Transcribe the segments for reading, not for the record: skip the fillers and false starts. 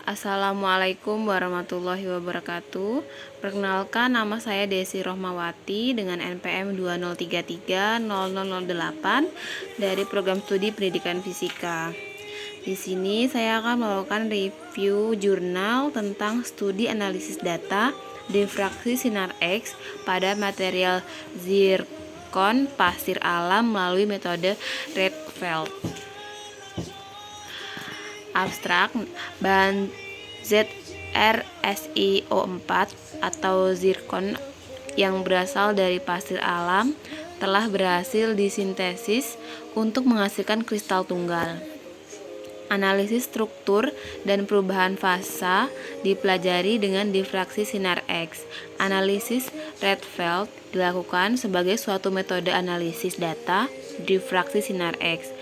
Assalamualaikum warahmatullahi wabarakatuh. Perkenalkan, nama saya Desi Rohmawati dengan NPM 20330008 dari Program Studi Pendidikan Fisika. Di sini saya akan melakukan review jurnal tentang studi analisis data difraksi sinar X pada material zirkon pasir alam melalui metode Rietveld. Abstrak, bahan ZrSiO4 atau zirkon yang berasal dari pasir alam telah berhasil disintesis untuk menghasilkan kristal tunggal. Analisis struktur dan perubahan fasa dipelajari dengan difraksi sinar X. Analisis Rietveld dilakukan sebagai suatu metode analisis data difraksi sinar X.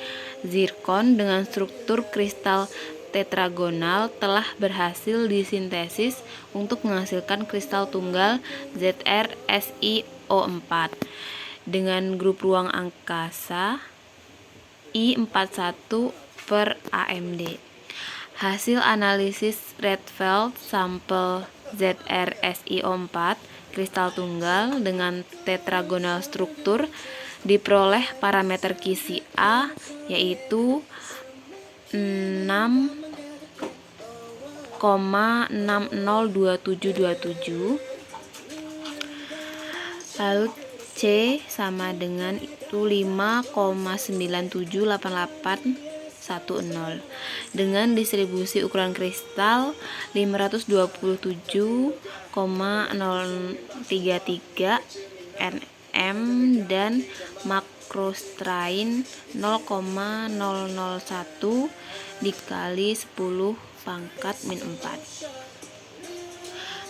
Zirkon dengan struktur kristal tetragonal telah berhasil disintesis untuk menghasilkan kristal tunggal ZrSiO4 dengan grup ruang angkasa I41/AMD. Hasil analisis Rietveld sampel ZrSiO4 kristal tunggal dengan tetragonal struktur diperoleh parameter kisi A yaitu 6,602727, lalu C sama dengan itu 5,978810 dengan distribusi ukuran kristal 527,033 nm dan makrostrain 0,001 dikali 10⁻⁴.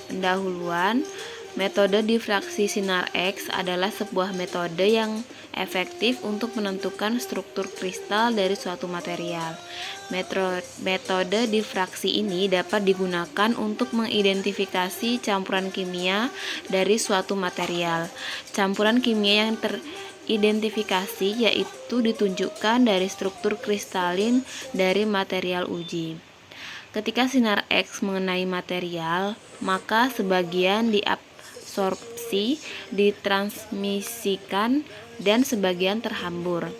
Pendahuluan. Metode difraksi sinar X adalah sebuah metode yang efektif untuk menentukan struktur kristal dari suatu material. Metode difraksi ini dapat digunakan untuk mengidentifikasi campuran kimia dari suatu material. Campuran kimia yang teridentifikasi yaitu ditunjukkan dari struktur kristalin dari material uji. Ketika sinar X mengenai material, maka sebagian diabsorpsi, ditransmisikan, dan sebagian terhambur.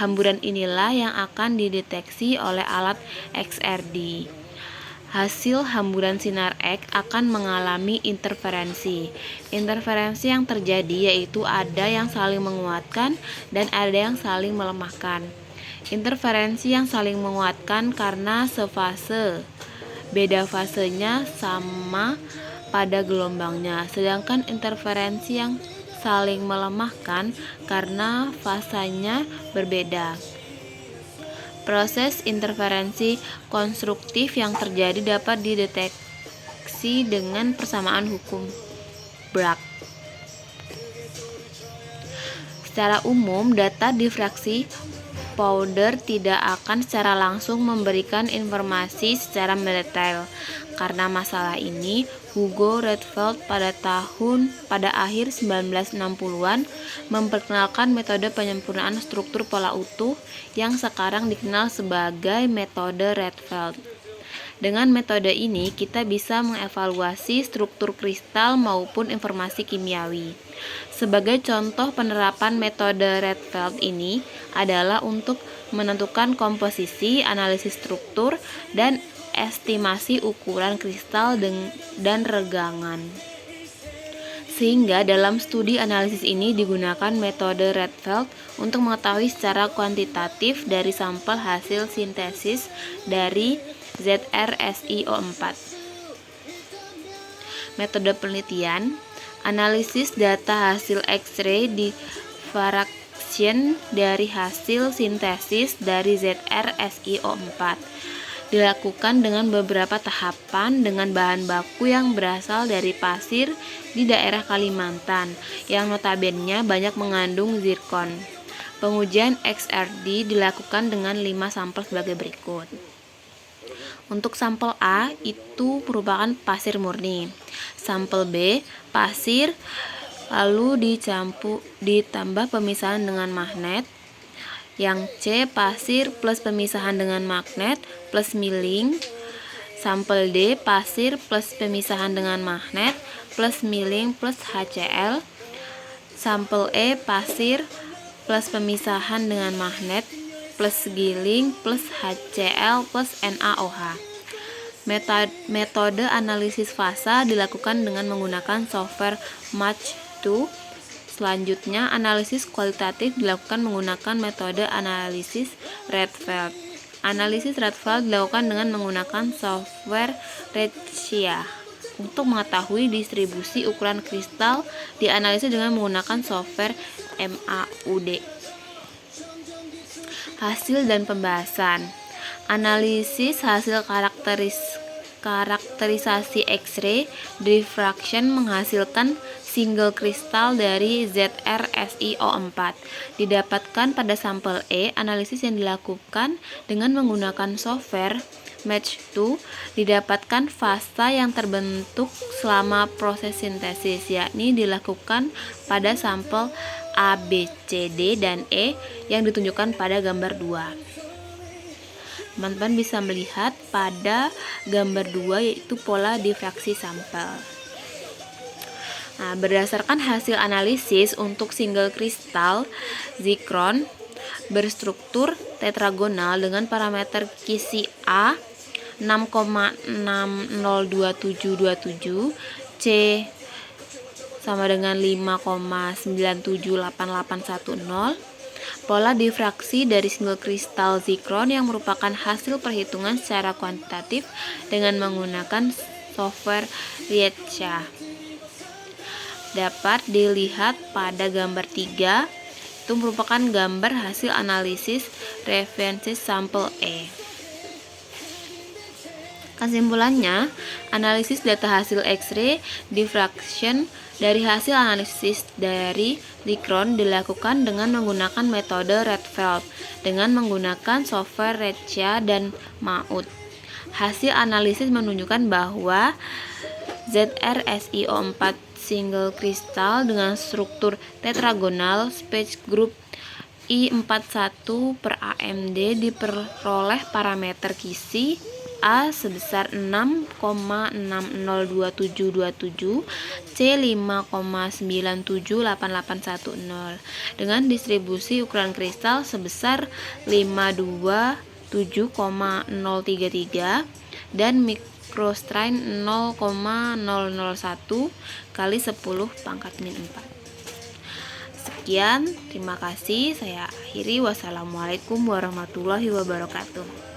Hamburan inilah yang akan dideteksi oleh alat XRD. Hasil hamburan sinar X akan mengalami interferensi. Interferensi yang terjadi yaitu ada yang saling menguatkan dan ada yang saling melemahkan. Interferensi yang saling menguatkan karena sefase, beda fasenya sama pada gelombangnya, sedangkan interferensi yang saling melemahkan karena fasanya berbeda. Proses interferensi konstruktif yang terjadi dapat dideteksi dengan persamaan hukum Bragg. Secara umum, data difraksi powder tidak akan secara langsung memberikan informasi secara mendetail. Karena masalah ini, Hugo Rietveld pada akhir 1960-an memperkenalkan metode penyempurnaan struktur pola utuh yang sekarang dikenal sebagai metode Rietveld. Dengan metode ini, kita bisa mengevaluasi struktur kristal maupun informasi kimiawi. Sebagai contoh penerapan metode Rietveld ini adalah untuk menentukan komposisi, analisis struktur, dan estimasi ukuran kristal dan regangan. Sehingga dalam studi analisis ini digunakan metode Rietveld untuk mengetahui secara kuantitatif dari sampel hasil sintesis dari ZrSiO4. Metode penelitian. Analisis data hasil X-ray diffraction dari hasil sintesis dari ZrSiO4 dilakukan dengan beberapa tahapan dengan bahan baku yang berasal dari pasir di daerah Kalimantan yang notabene banyak mengandung zirkon. Pengujian XRD dilakukan dengan 5 sampel sebagai berikut. Untuk sampel A itu merupakan pasir murni. Sampel B pasir lalu ditambah pemisahan dengan magnet. Yang C pasir plus pemisahan dengan magnet plus milling. Sampel D, pasir plus pemisahan dengan magnet plus milling plus HCl. Sampel E, pasir plus pemisahan dengan magnet plus giling plus HCl plus NaOH. Metode analisis fasa dilakukan dengan menggunakan software Match2. Selanjutnya, analisis kualitatif dilakukan menggunakan metode analisis Redfield. Analisis Redfield dilakukan dengan menggunakan software Redshift. Untuk mengetahui distribusi ukuran kristal, dianalisis dengan menggunakan software MAUD. Hasil dan pembahasan. Analisis hasil karakterisasi X-ray diffraction menghasilkan single kristal dari ZrSiO4 didapatkan pada sampel E. Analisis yang dilakukan dengan menggunakan software Match2 didapatkan fasa yang terbentuk selama proses sintesis, yakni dilakukan pada sampel A, B, C, D, dan E yang ditunjukkan pada gambar 2. Teman-teman bisa melihat pada gambar 2 yaitu pola difraksi sampel. Nah, berdasarkan hasil analisis untuk single kristal zircon berstruktur tetragonal dengan parameter Kisi A 6,602727, C sama dengan 5,978810. Pola difraksi dari single kristal zircon yang merupakan hasil perhitungan secara kuantitatif dengan menggunakan software Rietzsche dapat dilihat pada gambar 3. Itu merupakan gambar hasil analisis referensi sampel E. Kesimpulannya, analisis data hasil X-ray diffraction dari hasil analisis dari zircon dilakukan dengan menggunakan metode Redfield dengan menggunakan software Rietzsche dan MAUD. Hasil analisis menunjukkan bahwa ZrSiO4 single kristal dengan struktur tetragonal spaced group I41 per AMD diperoleh parameter Kisi A sebesar 6,602727, C 5,978810 dengan distribusi ukuran kristal sebesar 527,033 dan mikrostrain 0,001 kali 10⁻⁴. Sekian, terima kasih. Saya akhiri. Wassalamualaikum warahmatullahi wabarakatuh.